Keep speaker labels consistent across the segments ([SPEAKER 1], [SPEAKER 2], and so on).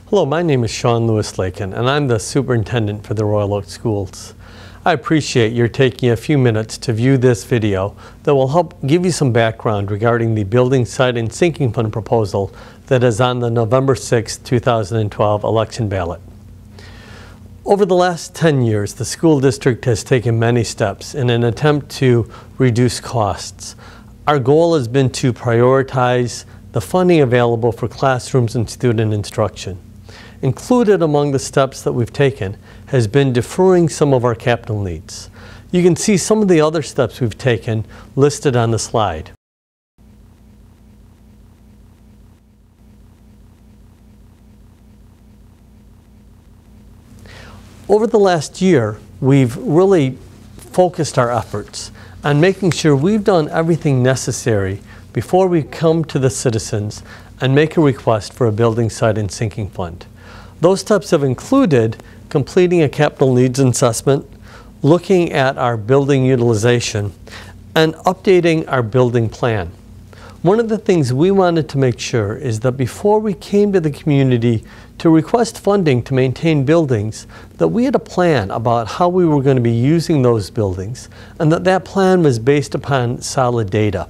[SPEAKER 1] Hello, my name is Shawn Lewis-Lakin, and I'm the superintendent for the Royal Oak Schools. I appreciate your taking a few minutes to view this video that will help give you some background regarding the Building Site and Sinking Fund proposal that is on the November 6, 2012 election ballot. Over the last 10 years, the school district has taken many steps in an attempt to reduce costs. Our goal has been to prioritize the funding available for classrooms and student instruction. Included among the steps that we've taken has been deferring some of our capital needs. You can see some of the other steps we've taken listed on the slide. Over the last year, we've really focused our efforts on making sure we've done everything necessary before we come to the citizens and make a request for a building site and sinking fund. Those steps have included completing a capital needs assessment, looking at our building utilization, and updating our building plan. One of the things we wanted to make sure is that before we came to the community to request funding to maintain buildings, that we had a plan about how we were going to be using those buildings, and that plan was based upon solid data.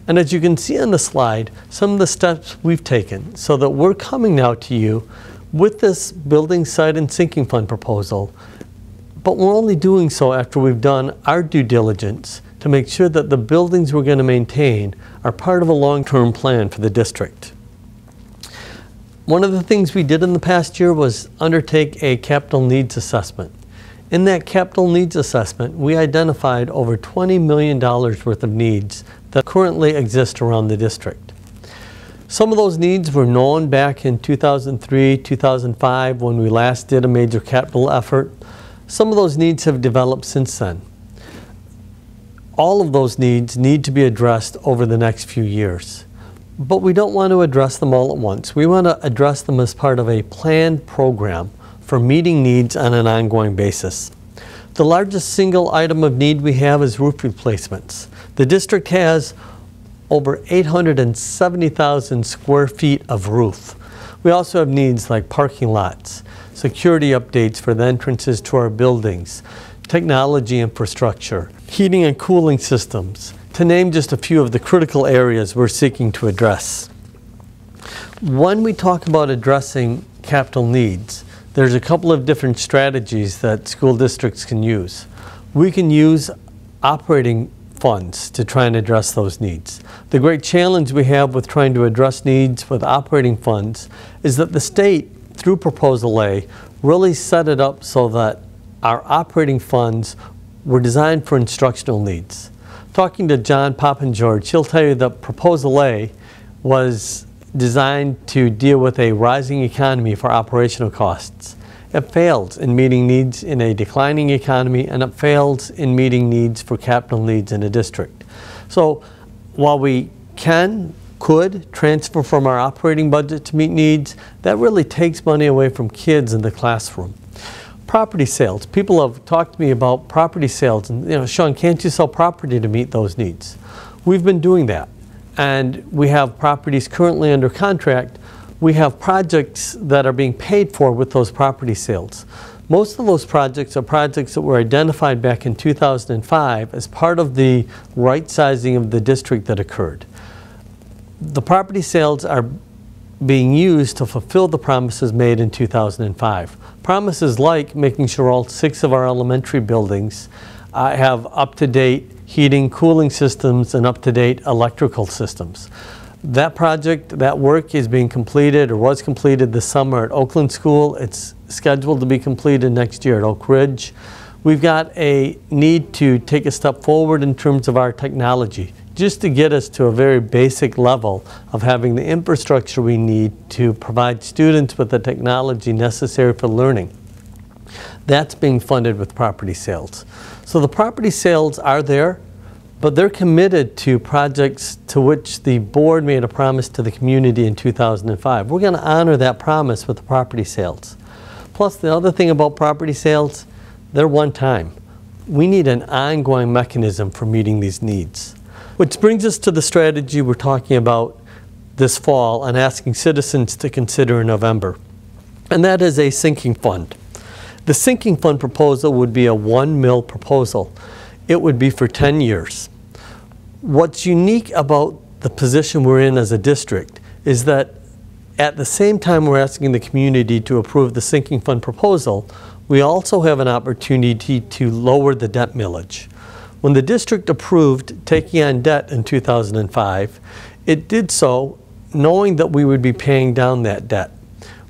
[SPEAKER 1] And as you can see on the slide, some of the steps we've taken so that we're coming now to you with this building site and sinking fund proposal, but we're only doing so after we've done our due diligence to make sure that the buildings we're going to maintain are part of a long-term plan for the district. One of the things we did in the past year was undertake a capital needs assessment. In that capital needs assessment, we identified over $20 million worth of needs that currently exist around the district. Some of those needs were known back in 2003, 2005 when we last did a major capital effort. Some of those needs have developed since then. All of those needs need to be addressed over the next few years. But we don't want to address them all at once. We want to address them as part of a planned program for meeting needs on an ongoing basis. The largest single item of need we have is roof replacements. The district has over 870,000 square feet of roof. We also have needs like parking lots, security updates for the entrances to our buildings, technology infrastructure, heating and cooling systems, to name just a few of the critical areas we're seeking to address. When we talk about addressing capital needs, there's a couple of different strategies that school districts can use. We can use operating funds to try and address those needs. The great challenge we have with trying to address needs with operating funds is that the state, through Proposal A, really set it up so that our operating funds were designed for instructional needs. Talking to John Poppengeorge, he'll tell you that Proposal A was designed to deal with a rising economy for operational costs. It fails in meeting needs in a declining economy, and it fails in meeting needs for capital needs in a district. So while we could transfer from our operating budget to meet needs, that really takes money away from kids in the classroom. Property sales. People have talked to me about property sales and, Shawn, can't you sell property to meet those needs? We've been doing that, and we have properties currently under contract. We have projects that are being paid for with those property sales. Most of those projects are projects that were identified back in 2005 as part of the right sizing of the district that occurred. The property sales are being used to fulfill the promises made in 2005. Promises like making sure all 6 of our elementary buildings have up-to-date heating, cooling systems, and up-to-date electrical systems. That project, that work is being completed or was completed this summer at Oakland School. It's scheduled to be completed next year at Oak Ridge. We've got a need to take a step forward in terms of our technology, just to get us to a very basic level of having the infrastructure we need to provide students with the technology necessary for learning. That's being funded with property sales. So the property sales are there, but they're committed to projects to which the board made a promise to the community in 2005. We're going to honor that promise with the property sales. Plus, the other thing about property sales, they're one time. We need an ongoing mechanism for meeting these needs. Which brings us to the strategy we're talking about this fall and asking citizens to consider in November. And that is a sinking fund. The sinking fund proposal would be a 1 mil proposal. It would be for 10 years. What's unique about the position we're in as a district is that at the same time we're asking the community to approve the sinking fund proposal, we also have an opportunity to lower the debt millage. When the district approved taking on debt in 2005, it did so knowing that we would be paying down that debt.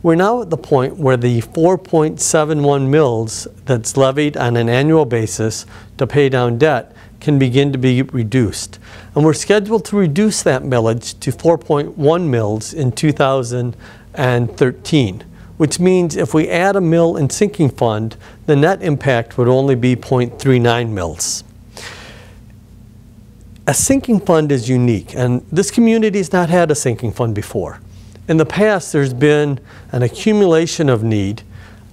[SPEAKER 1] We're now at the point where the 4.71 mils that's levied on an annual basis to pay down debt can begin to be reduced. And we're scheduled to reduce that millage to 4.1 mils in 2013, which means if we add a mil in sinking fund, the net impact would only be 0.39 mils. A sinking fund is unique, and this community has not had a sinking fund before. In the past, there's been an accumulation of need,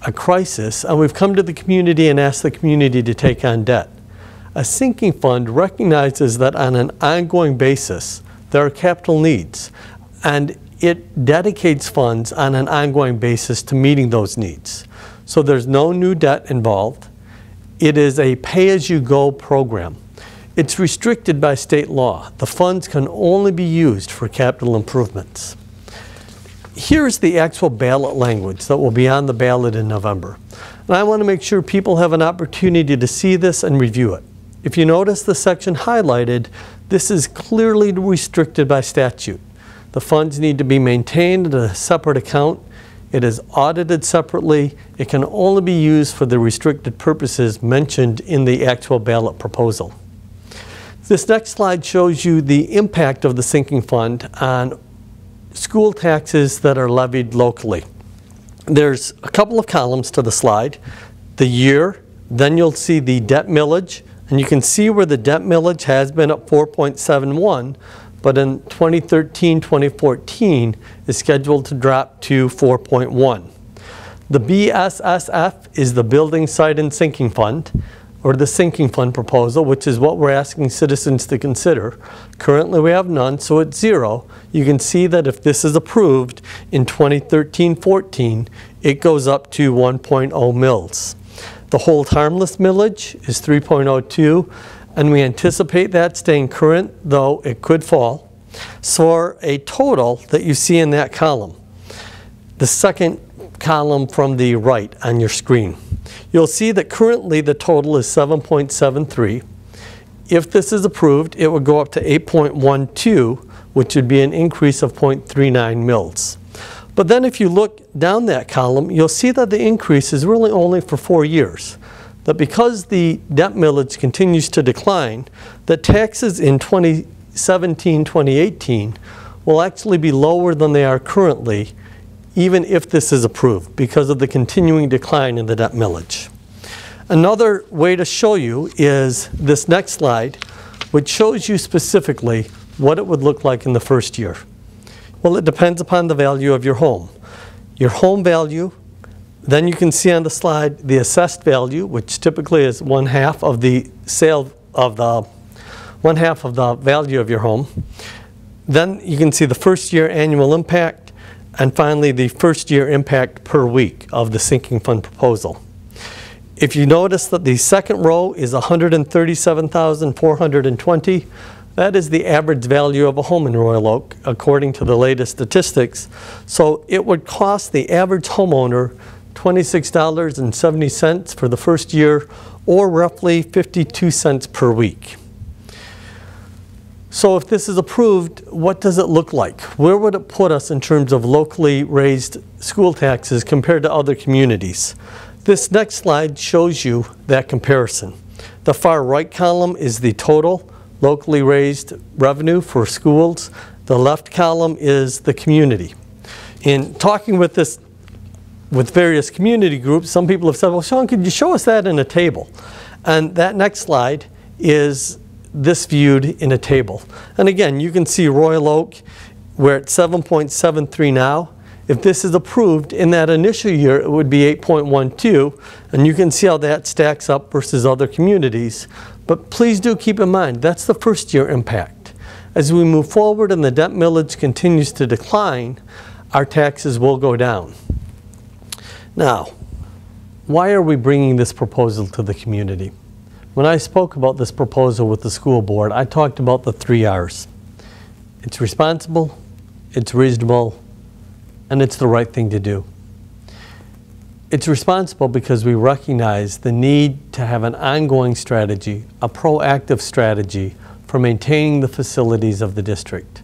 [SPEAKER 1] a crisis, and we've come to the community and asked the community to take on debt. A sinking fund recognizes that on an ongoing basis, there are capital needs, and it dedicates funds on an ongoing basis to meeting those needs. So there's no new debt involved. It is a pay-as-you-go program. It's restricted by state law. The funds can only be used for capital improvements. Here's the actual ballot language that will be on the ballot in November. And I want to make sure people have an opportunity to see this and review it. If you notice the section highlighted, this is clearly restricted by statute. The funds need to be maintained in a separate account. It is audited separately. It can only be used for the restricted purposes mentioned in the actual ballot proposal. This next slide shows you the impact of the sinking fund on school taxes that are levied locally. There's a couple of columns to the slide. The year, then you'll see the debt millage, and you can see where the debt millage has been at 4.71, but in 2013-2014 is scheduled to drop to 4.1. The BSSF is the Building Site and Sinking Fund, or the sinking fund proposal, which is what we're asking citizens to consider. Currently we have none, so it's 0. You can see that if this is approved in 2013-14, it goes up to 1.0 mils. The hold harmless millage is 3.02, and we anticipate that staying current, though it could fall. So a total that you see in that column, the second column from the right on your screen, you'll see that currently the total is 7.73. If this is approved, it would go up to 8.12, which would be an increase of 0.39 mils. But then if you look down that column, you'll see that the increase is really only for 4 years. That because the debt millage continues to decline, the taxes in 2017-2018 will actually be lower than they are currently, even if this is approved, because of the continuing decline in the debt millage. Another way to show you is this next slide, which shows you specifically what it would look like in the first year. Well, it depends upon the value of your home. Your home value, then you can see on the slide the assessed value, which typically is 1/2 of the sale of the 1/2 of the value of your home. Then you can see the first year annual impact, and finally the first year impact per week of the sinking fund proposal. If you notice that the second row is 137,420, that is the average value of a home in Royal Oak, according to the latest statistics. So it would cost the average homeowner $26.70 for the first year, or roughly 52 cents per week. So if this is approved, what does it look like? Where would it put us in terms of locally raised school taxes compared to other communities? This next slide shows you that comparison. The far right column is the total locally raised revenue for schools. The left column is the community. In talking with various community groups, some people have said, well, Shawn, could you show us that in a table? And that next slide is this viewed in a table. And again, you can see Royal Oak, we're at 7.73 now. If this is approved, in that initial year, it would be 8.12, and you can see how that stacks up versus other communities. But please do keep in mind, that's the first year impact. As we move forward and the debt millage continues to decline, our taxes will go down. Now, why are we bringing this proposal to the community? When I spoke about this proposal with the school board, I talked about the 3 R's. It's responsible, it's reasonable, and it's the right thing to do. It's responsible because we recognize the need to have an ongoing strategy, a proactive strategy for maintaining the facilities of the district.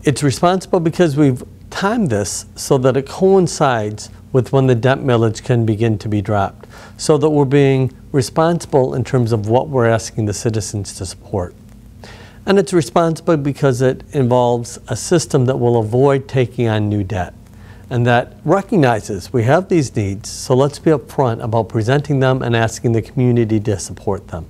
[SPEAKER 1] It's responsible because we've timed this so that it coincides with when the debt millage can begin to be dropped, so that we're being responsible in terms of what we're asking the citizens to support. And it's responsible because it involves a system that will avoid taking on new debt and that recognizes we have these needs, so let's be upfront about presenting them and asking the community to support them.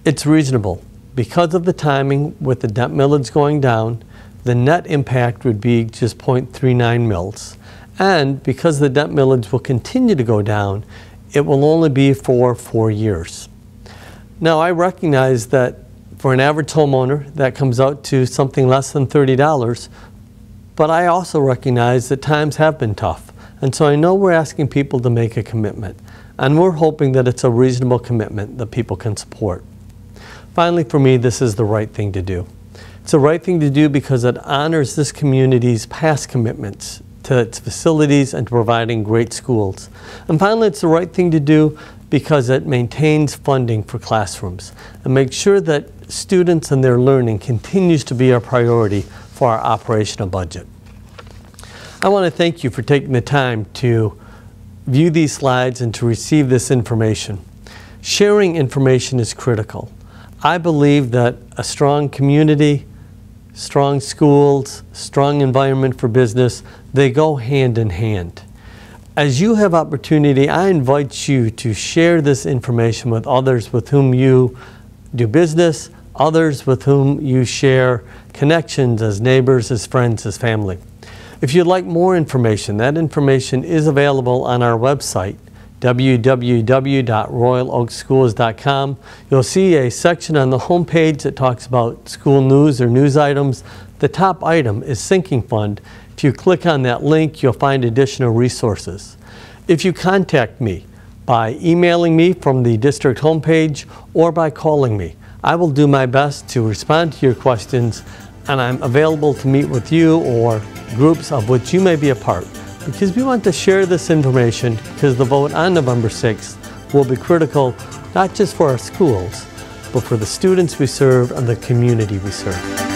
[SPEAKER 1] It's reasonable. Because of the timing with the debt millage going down, the net impact would be just 0.39 mils. And because the debt millage will continue to go down, it will only be for 4 years. Now, I recognize that for an average homeowner, that comes out to something less than $30, but I also recognize that times have been tough. And so I know we're asking people to make a commitment, and we're hoping that it's a reasonable commitment that people can support. Finally, for me, this is the right thing to do. It's the right thing to do because it honors this community's past commitments to its facilities and to providing great schools. And finally, it's the right thing to do because it maintains funding for classrooms and makes sure that students and their learning continues to be our priority for our operational budget. I want to thank you for taking the time to view these slides and to receive this information. Sharing information is critical. I believe that a strong community, strong schools, strong environment for business, they go hand in hand. As you have opportunity, I invite you to share this information with others with whom you do business, others with whom you share connections as neighbors, as friends, as family. If you'd like more information, that information is available on our website, www.royaloakschools.com. You'll see a section on the homepage that talks about school news or news items. The top item is Sinking Fund. If you click on that link, you'll find additional resources. If you contact me by emailing me from the district homepage or by calling me, I will do my best to respond to your questions, and I'm available to meet with you or groups of which you may be a part, because we want to share this information because the vote on November 6th will be critical not just for our schools, but for the students we serve and the community we serve.